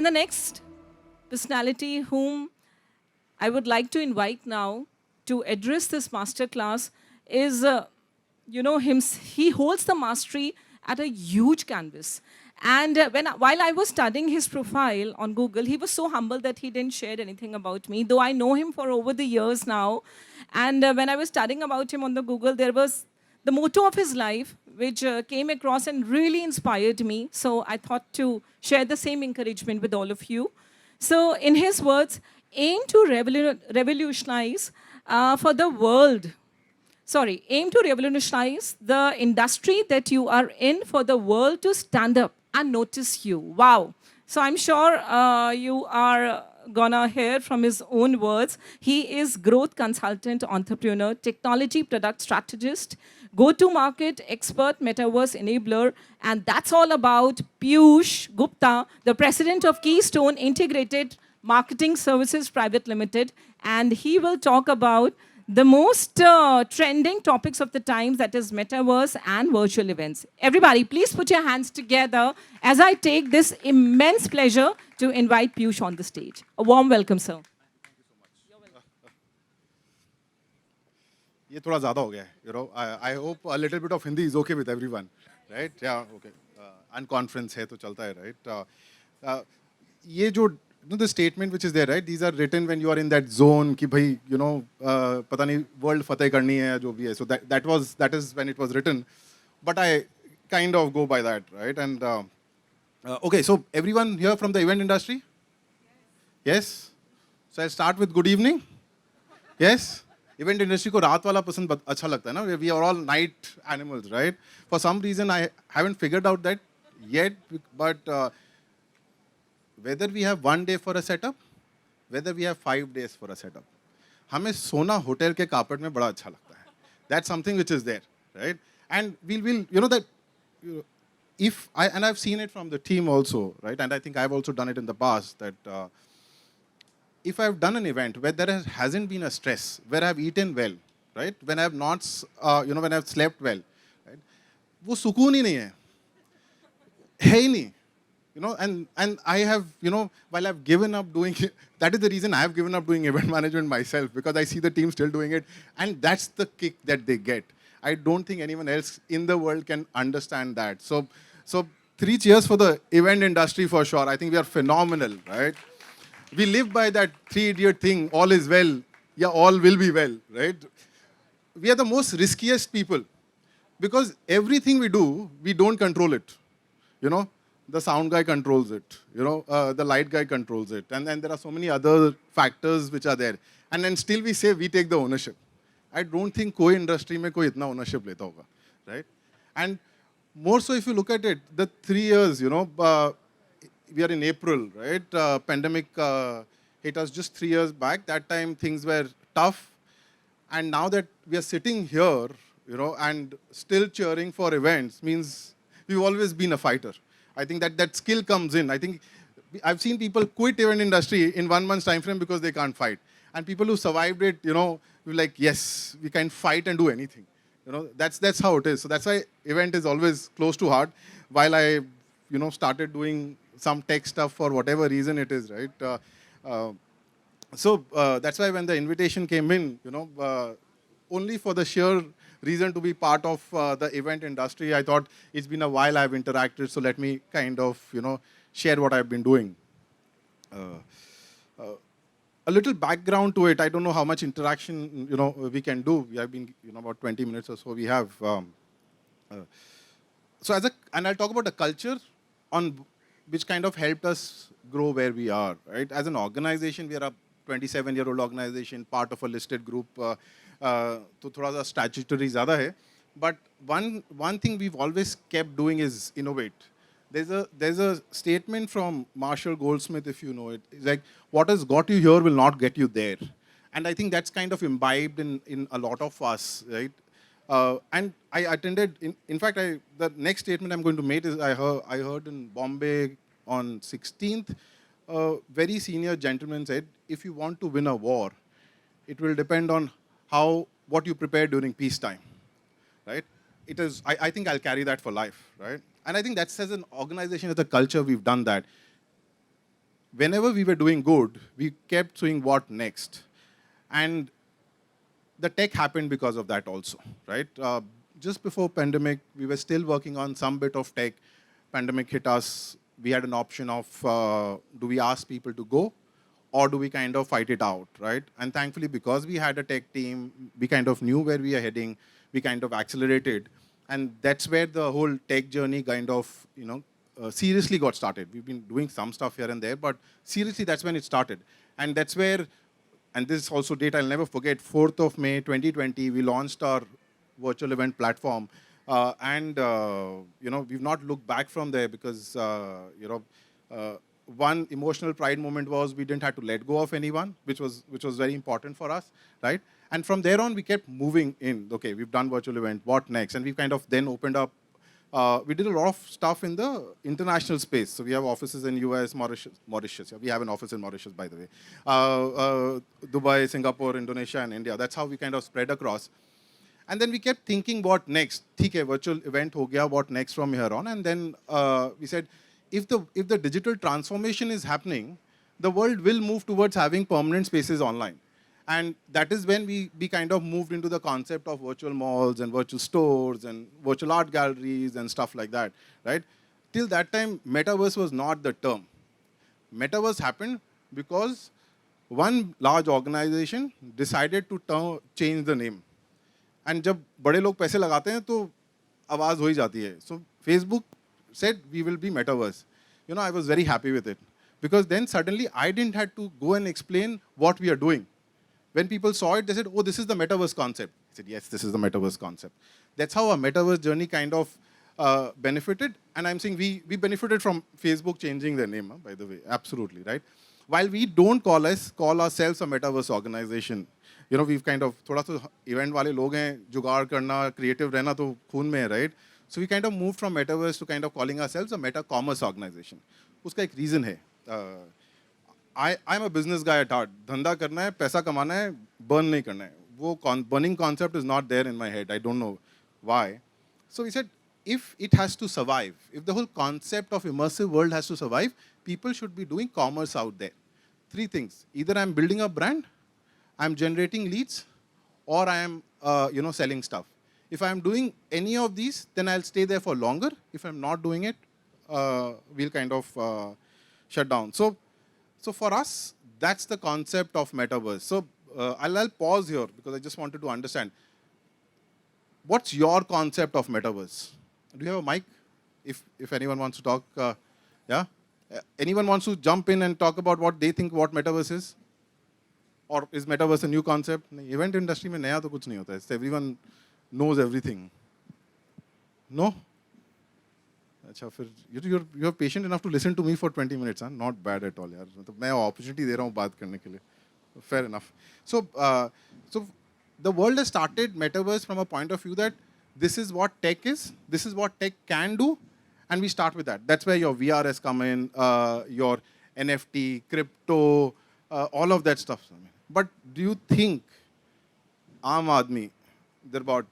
And the next personality whom I would like to invite now to address this masterclass is, he holds the mastery at a huge canvas. And while I was studying his profile on Google, he was so humble that he didn't share anything about me, though I know him for over the years now. And when I was studying about him on the Google, there was the motto of his life, which came across and really inspired me. So I thought to share the same encouragement with all of you. So, in his words, aim to revolutionize for the world. Sorry, aim to revolutionize the industry that you are in for the world to stand up and notice you. Wow. So, I'm sure you are gonna hear from his own words. He is growth consultant, entrepreneur, technology product strategist, go-to-market expert, metaverse enabler, and that's all about Piyush Gupta, the president of Keystone Integrated Marketing Services Private Limited, and he will talk about the most trending topics of the times, that is metaverse and virtual events. Everybody, please put your hands together as I take this immense pleasure to invite Piyush on the stage. A warm welcome, sir. ये थोड़ा ज़्यादा हो गया है, I hope a little bit of Hindi is okay with everyone, right? Yeah, okay. And conference है तो चलता है, right? ये जो the statement which is there, right? These are written when you are in that zone कि भाई, पता नहीं world फतेह करनी है या जो भी है. So that is when it was written, but I kind of go by that, right? And okay, so everyone here from the event industry? Yes. So I'll start with good evening. Yes. Event industry को रात वाला पसंद अच्छा लगता है ना? We are all night animals, right? For some reason I haven't figured out that yet, but whether we have 1 day for a setup, whether we have 5 days for a setup, हमें सोना होटल के carpet में बड़ा अच्छा लगता है. That's something which is there, right? And we'll that if I've seen it from the team also, right? And I think I've also done it in the past that. If I've done an event where there hasn't been a stress, where I've eaten well, right? When I've not, when I've slept well, right? वो सुकून ही नहीं है ही नहीं, and I have, while I've given up doing it, that is the reason I have given up doing event management myself, because I see the team still doing it, and that's the kick that they get. I don't think anyone else in the world can understand that. So 3 cheers for the event industry for sure. I think we are phenomenal, right? We live by that 3-idiot thing, all is well, yeah, all will be well, right? We are the most riskiest people because everything we do, we don't control it. The sound guy controls it, the light guy controls it. And then there are so many other factors which are there. And then still we say we take the ownership. I don't think koi industry mein koi itna ownership leta hoga, right? And more so if you look at it, the 3 years, we are in April, right? Pandemic hit us just 3 years back. That time things were tough. And now that we are sitting here, and still cheering for events means we've always been a fighter. I think that skill comes in. I think I've seen people quit event industry in 1 month's time frame because they can't fight. And people who survived it, we're like, yes, we can fight and do anything. That's how it is. So that's why event is always close to heart. While I, started doing some tech stuff for whatever reason it is, right? So that's why when the invitation came in, only for the sheer reason to be part of the event industry, I thought it's been a while I've interacted, so let me kind of, share what I've been doing. A little background to it. I don't know how much interaction, we can do. We have been, about 20 minutes or so we have. So and I'll talk about the culture on which kind of helped us grow where we are, right? As an organization, we are a 27-year-old organization, part of a listed group. तो थोड़ा सा statutory ज़्यादा है. But one thing we've always kept doing is innovate. There's a statement from Marshall Goldsmith, if you know it. It's like, what has got you here will not get you there. And I think that's kind of imbibed in a lot of us, right? And I attended, in fact, the next statement I'm going to make is I heard in Bombay on 16th, a very senior gentleman said, if you want to win a war, it will depend on what you prepare during peacetime, right? I think I'll carry that for life, right? And I think that's as an organization, as a culture, we've done that. whenever we were doing good, we kept saying what next. And the tech happened because of that also, right? Just before pandemic, we were still working on some bit of tech. Pandemic hit us. We had an option of do we ask people to go or do we kind of fight it out, right? And thankfully, because we had a tech team, we kind of knew where we are heading. We kind of accelerated. And that's where the whole tech journey kind of, seriously got started. We've been doing some stuff here and there, but seriously, that's when it started. And that's where, and this is also date I'll never forget, 4th of May 2020, we launched our virtual event platform. We've not looked back from there because, one emotional pride moment was we didn't have to let go of anyone, which was very important for us, right? And from there on, we kept moving in. Okay, we've done virtual event, what next? And we've kind of then opened up. We did a lot of stuff in the international space. So we have offices in US, Mauritius. Yeah, we have an office in Mauritius, by the way. Dubai, Singapore, Indonesia, and India. That's how we kind of spread across. And then we kept thinking, what next? Okay, virtual event ho gaya, what next from here on? And then we said, if the digital transformation is happening, the world will move towards having permanent spaces online. And that is when we kind of moved into the concept of virtual malls and virtual stores and virtual art galleries and stuff like that, right? Till that time, metaverse was not the term. Metaverse happened because one large organization decided to change the name. And जब बड़े लोग पैसे लगाते हैं तो आवाज़ हो ही जाती है. So Facebook said we will be metaverse. I was very happy with it because then suddenly I didn't have to go and explain what we are doing. When people saw it, they said, oh, this is the metaverse concept. I said, yes, this is the metaverse concept. That's how our metaverse journey kind of benefited. And I'm saying we benefited from Facebook changing their name, by the way, absolutely, right? While we don't call ourselves a metaverse organization, we've kind of, थोड़ा सा event वाले लोग हैं, जुगाड़ करना, creative रहना तो खून में है, right? So we kind of moved from metaverse to kind of calling ourselves a meta commerce organization. उसका एक reason है. I'm a business guy at heart. धंधा करना है, पैसा कमाना है, burn नहीं करना है. वो burning concept is not there in my head. I don't know why. So we said, if it has to survive, if the whole concept of immersive world has to survive, people should be doing commerce out there. 3 things. Either I'm building a brand, I'm generating leads, or I am selling stuff. If I'm doing any of these, then I'll stay there for longer. If I'm not doing it, we'll kind of shut down. So for us, that's the concept of metaverse. So I'll pause here because I just wanted to understand. What's your concept of metaverse? Do you have a mic? If anyone wants to talk, yeah? Anyone wants to jump in and talk about what they think what metaverse is? Or is metaverse a new concept? Event industry में नया तो कुछ नहीं होता है. Everyone knows everything. No? अच्छा फिर you're patient enough to listen to me for 20 minutes, huh? Not bad at all यार. मतलब मैं opportunity दे रहा हूँ बात करने के लिए. Fair enough. So the world has started metaverse from a point of view that this is what tech is, this is what tech can do, and we start with that. That's where your VR has come in, your NFT, crypto, all of that stuff. But do you think Aam Aadmi, there about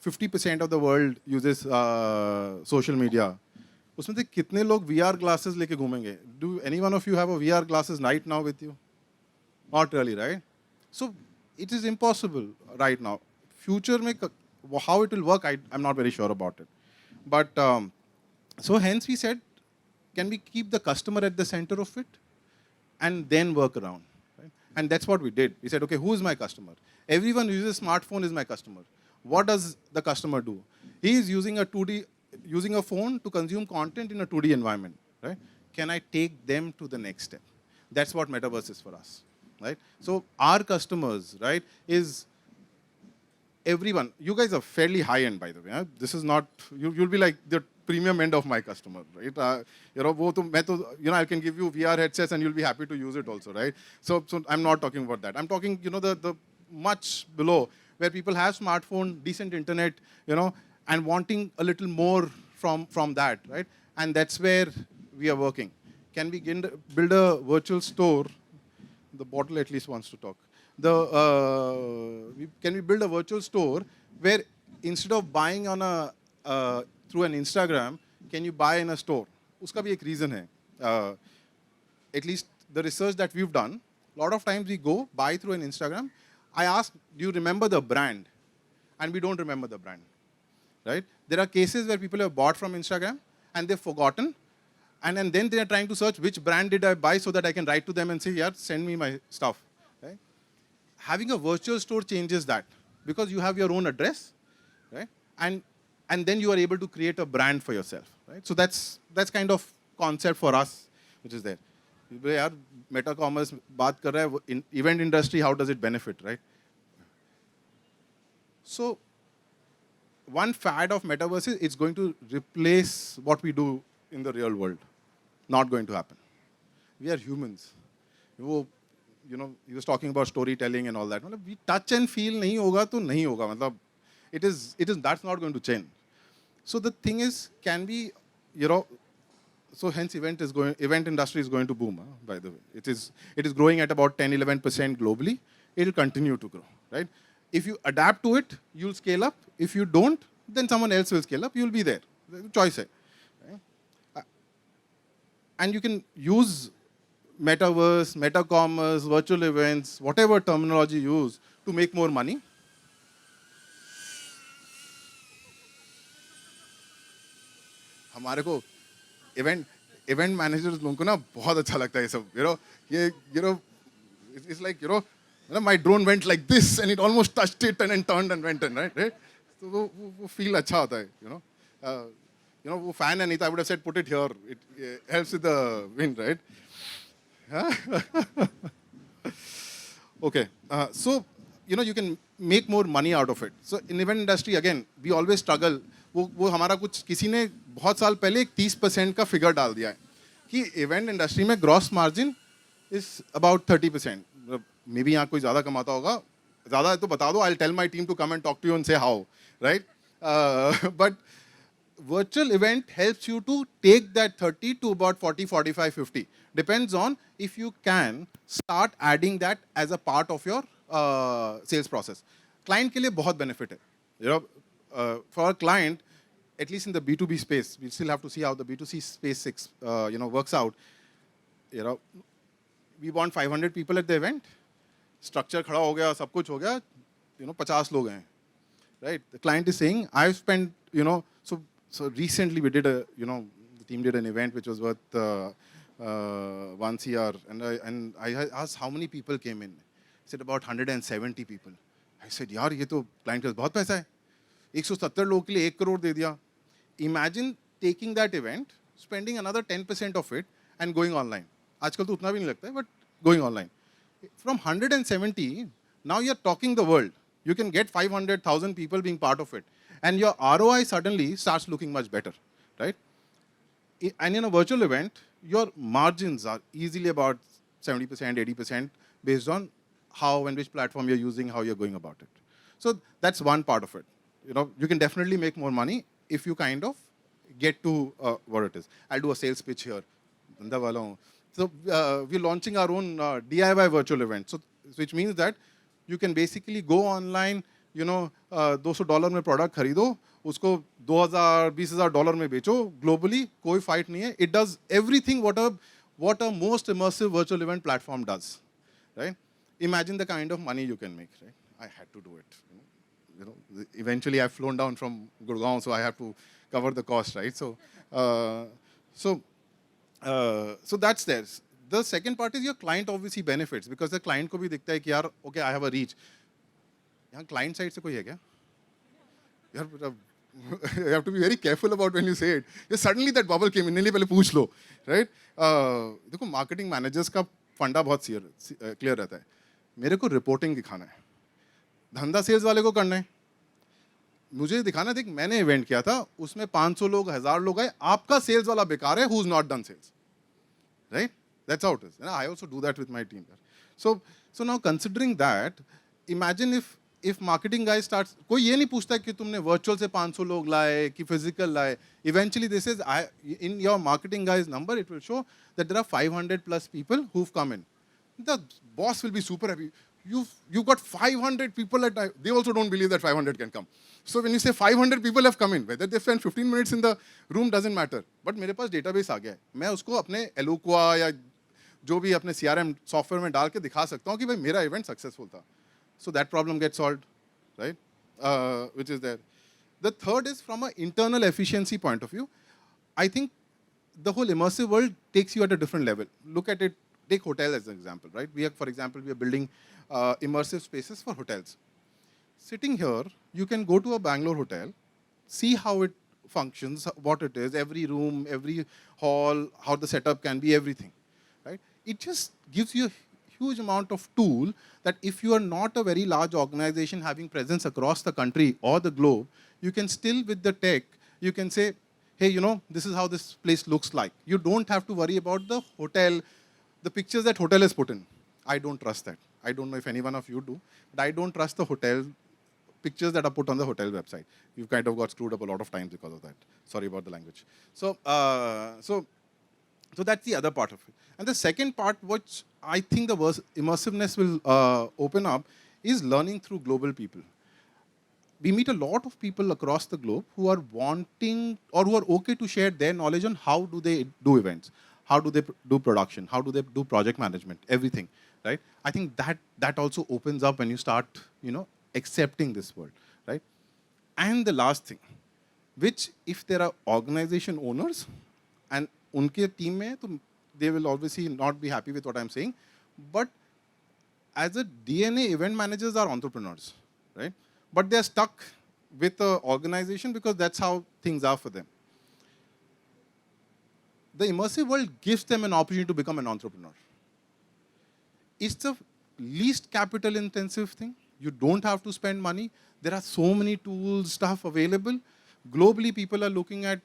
50% of the world uses social media. उसमें से कितने लोग VR glasses लेके घूमेंगे? Do any one of you have a VR glasses right now with you? Not really, right? So it is impossible right now. Future में how it will work, I'm not very sure about it. But so hence we said, can we keep the customer at the center of it and then work around? Right? And that's what we did. We said, okay, who is my customer? Everyone who uses a smartphone is my customer. What does the customer do? He is using a phone to consume content in a 2D environment, right? Can I take them to the next step? That's what metaverse is for us, right? So our customers, right, is everyone. You guys are fairly high end, by the way. Huh? This is not, you'll be like the premium end of my customer, right? I can give you VR headsets and you'll be happy to use it also, right? So I'm not talking about that. I'm talking, the much below, where people have smartphone, decent internet, and wanting a little more from that, right? And that's where we are working. Can we build a virtual store? The bottle at least wants to talk. Can we build a virtual store where instead of buying on through an Instagram, can you buy in a store? Uska bhi ek reason hai. at least the research that we've done, a lot of times we go buy through an Instagram. I ask, do you remember the brand? And we don't remember the brand, right? There are cases where people have bought from Instagram and they've forgotten, and then they are trying to search which brand did I buy so that I can write to them and say, yeah, send me my stuff, right? Having a virtual store changes that because you have your own address, right? And then you are able to create a brand for yourself, right? So that's kind of concept for us, which is there. यार Meta commerce बात कर रहा है event industry how does it benefit right so one fad of metaverse is it's going to replace what we do in the real world. Not going to happen. We are humans. You know, he was talking about storytelling and all that. We touch and feel nahi hoga to nahi hoga. Matlab, it is that's not going to change. So the thing is, can we, you know, so hence event industry is going to boom, by the way. It is growing at about 10-11% globally. It will continue to grow, right? If you adapt to it, you'll scale up. If you don't, then someone else will scale up. You'll be there. The choice hai. Right? And you can use metaverse, metacommerce, virtual events, whatever terminology you use to make more money. हमारे को event managers लोगों को ना बहुत अच्छा लगता है ये सब. You know, it's like, you know, my drone went like this and it almost touched it and then turned and went in, right? So वो feel अच्छा होता है, you know. You know, वो fan है नहीं था, I would have said put it here. It helps with the wind, right? Okay, so you know you can make more money out of it. So in event industry again, we always struggle. वो हमारा कुछ किसी ने बहुत साल पहले एक 30% का फिगर डाल दिया है कि इवेंट इंडस्ट्री में gross margin is about 30%. May be यहाँ कोई ज़्यादा कमाता होगा, ज़्यादा है तो बता दो. I tell my team to come and talk to you and say how, right? But virtual event helps you to take that 30 to about 40, 45, 50. Depends on if you can start adding that as a part of your sales process. Client के लिए बहुत benefit है. You know, for a client, at least in the B2B space, we still have to see how the B2C space you know, works out. You know, we want 500 people at the event. Structure खड़ा हो गया, सब कुछ हो गया. You know, 50 लोग हैं. Right? The client is saying, I've spent, you know, so recently we did you know, the team did an event which was worth 1 CR, and I asked how many people came in. He said about 170 people. I said, यार ये तो client के पास बहुत पैसा है. 170 लोगों के लिए 1 crore दे दिया. Imagine taking that event, spending another 10% of it and going online. आजकल तो उतना भी नहीं लगता है, but going online. From 170, now you're talking the world. You can get 500,000 people being part of it. And your ROI suddenly starts looking much better, right? And in a virtual event, your margins are easily about 70%, 80% based on how and which platform you're using, how you're going about it. So that's one part of it. You know, you can definitely make more money if you kind of get to what it is. I'll do a sales pitch here. So we're launching our own DIY virtual event, so which means that you can basically go online. You know, $200 में product खरीदो, उसको $2,000-20,000 में बेचो. Globally कोई fight नहीं है. It does everything what a most immersive virtual event platform does, right? Imagine the kind of money you can make, right? I had to do it. You know, eventually I've flown down from Gurgaon, so I have to cover the cost, right? So that's there. The second part is your client obviously benefits because the client को भी दिखता है कि यार, okay, I have a reach. यहाँ client side से कोई है क्या? You have to be very careful about when you say it. Suddenly that bubble came in. नहीं पहले पूछ लो, right? देखो marketing managers का फंडा बहुत clear रहता है. मेरे को reporting दिखाना है. धंधा sales वाले को करना है. मुझे दिखाना है, देख मैंने event किया था, उसमें 500 लोग, 1000 लोग आए. आपका sales वाला बेकार है, who's not done sales, right? That's how it is. And I also do that with my team. So now considering that, imagine if marketing guy starts, कोई ये नहीं पूछता कि तुमने virtual से 500 लोग लाए कि physical लाए. Eventually this is, in your marketing guy's number, it will show that there are 500 plus people who've come in. The boss will be super happy. You've got 500 people at night. They also don't believe that 500 can come. So when you say 500 people have come in, whether they spend 15 minutes in the room doesn't matter. But मेरे पास database आ गया है. मैं उसको अपने Eloqua या जो भी अपने CRM सॉफ्टवेयर में डाल के दिखा सकता हूँ कि भाई मेरा इवेंट सक्सेसफुल था. So that problem gets solved, right? Which is there. The third is from an internal efficiency point of view. I think the whole immersive world takes you at a different level. Look at it, take hotel as an example, right? For example, we are building immersive spaces for hotels. Sitting here, you can go to a Bangalore hotel, see how it functions, what it is, every room, every hall, how the setup can be, everything, right? It just gives you a huge amount of tool that if you are not a very large organization having presence across the country or the globe, you can still with the tech, you can say, hey, this is how this place looks like. You don't have to worry about the hotel, the pictures that hotel has put in. I don't trust that. I don't know if any one of you do, but I don't trust the hotel pictures that are put on the hotel website. You've kind of got screwed up a lot of times because of that. Sorry about the language. So that's the other part of it. And the second part, which I think the immersiveness will open up, is learning through global people. We meet a lot of people across the globe who are wanting or who are okay to share their knowledge on how do they do events, how do they do production, how do they do project management, everything, right? I think that also opens up when you start, accepting this world, right? And the last thing, which if there are organization owners and unke team mein, to they will obviously not be happy with what I'm saying, but as a DNA, event managers are entrepreneurs, right? But they're stuck with the organization because that's how things are for them. The immersive world gives them an opportunity to become an entrepreneur. It's the least capital intensive thing. You don't have to spend money. There are so many tools, stuff available. Globally, people are looking at,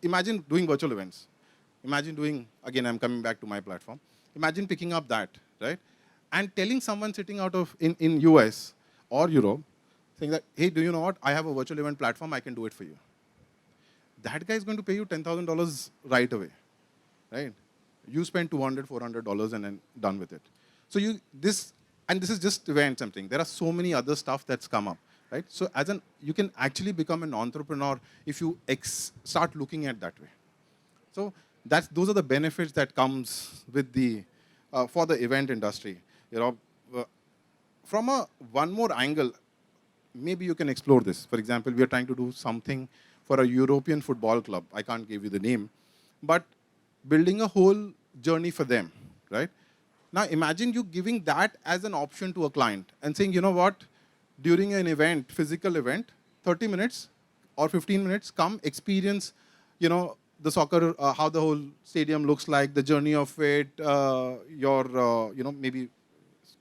imagine doing virtual events. Imagine doing, again, I'm coming back to my platform. Imagine picking up that, right? And telling someone sitting out of in US or Europe, saying that, hey, do you know what? I have a virtual event platform, I can do it for you. That guy is going to pay you $10,000 right away, right? You spend $200, $400 and then done with it. So this is just event something. There are so many other stuff that's come up, right? So you can actually become an entrepreneur if you start looking at that way. So those are the benefits that comes with for the event industry. From one more angle, maybe you can explore this. For example, we are trying to do something for a European football club. I can't give you the name, but building a whole journey for them, right? Now imagine you giving that as an option to a client and saying, you know what, during an event, physical event, 30 minutes or 15 minutes, come experience, the soccer, how the whole stadium looks like, the journey of it, maybe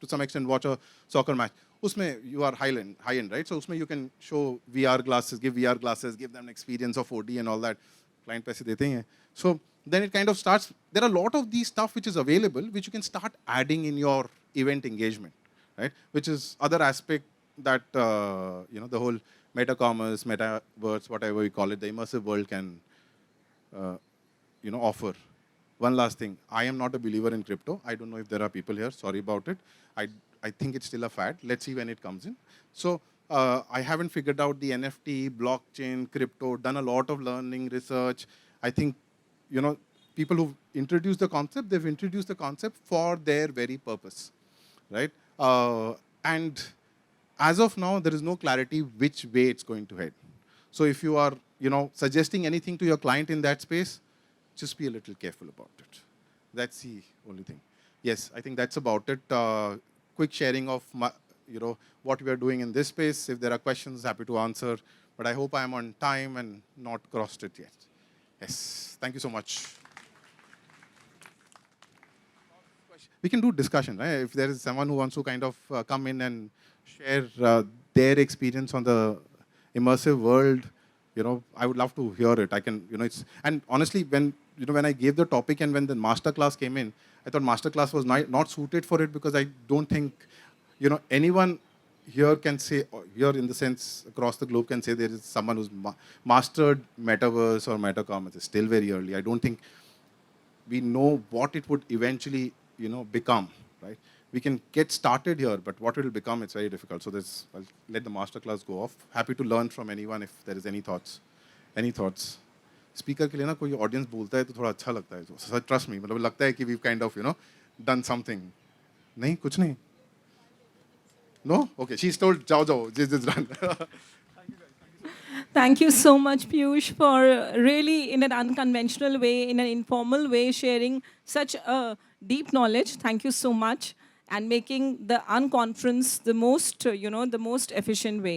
to some extent watch a soccer match. Usme you are high-end, right? So usme you can show VR glasses, give them an experience of 4D and all that. Client paise dete hain. So then it kind of starts, there are a lot of these stuff which is available, which you can start adding in your event engagement, right? Which is other aspect that, the whole meta-commerce, metaverse, whatever we call it, the immersive world can, offer. One last thing, I am not a believer in crypto. I don't know if there are people here, sorry about it. I think it's still a fad. Let's see when it comes in. So I haven't figured out the NFT, blockchain, crypto, done a lot of learning, research. I think, people who've introduced the concept, they've introduced the concept for their very purpose, right? And as of now, there is no clarity which way it's going to head. So if you are, suggesting anything to your client in that space, just be a little careful about it. That's the only thing. Yes, I think that's about it. Quick sharing of what we are doing in this space. If there are questions, happy to answer. But I hope I am on time and not crossed it yet. Yes, thank you so much. We can do discussion, right? If there is someone who wants to kind of come in and share their experience on the immersive world, I would love to hear it. I can, and honestly, when I gave the topic and when the masterclass came in, I thought masterclass was not suited for it because I don't think, anyone here can say, here in the sense across the globe can say there is someone who's mastered metaverse or metacommerce. It's still very early. I don't think we know what it would eventually, become, right? We can get started here, but what it will become, it's very difficult. So I'll let the masterclass go off. Happy to learn from anyone if there is any thoughts. Any thoughts? Speaker के लिए ना कोई audience बोलता है तो थोड़ा अच्छा लगता है, तो ट्रस्ट मी, मतलब लगता है कि we kind of done something. नहीं, कुछ नहीं. No, okay, she is told जाओ जाओ, this is done. Thank you so much, Piyush, for really, in an unconventional way, in an informal way, sharing such a deep knowledge. Thank you so much, and making the unconference the most, the most efficient way.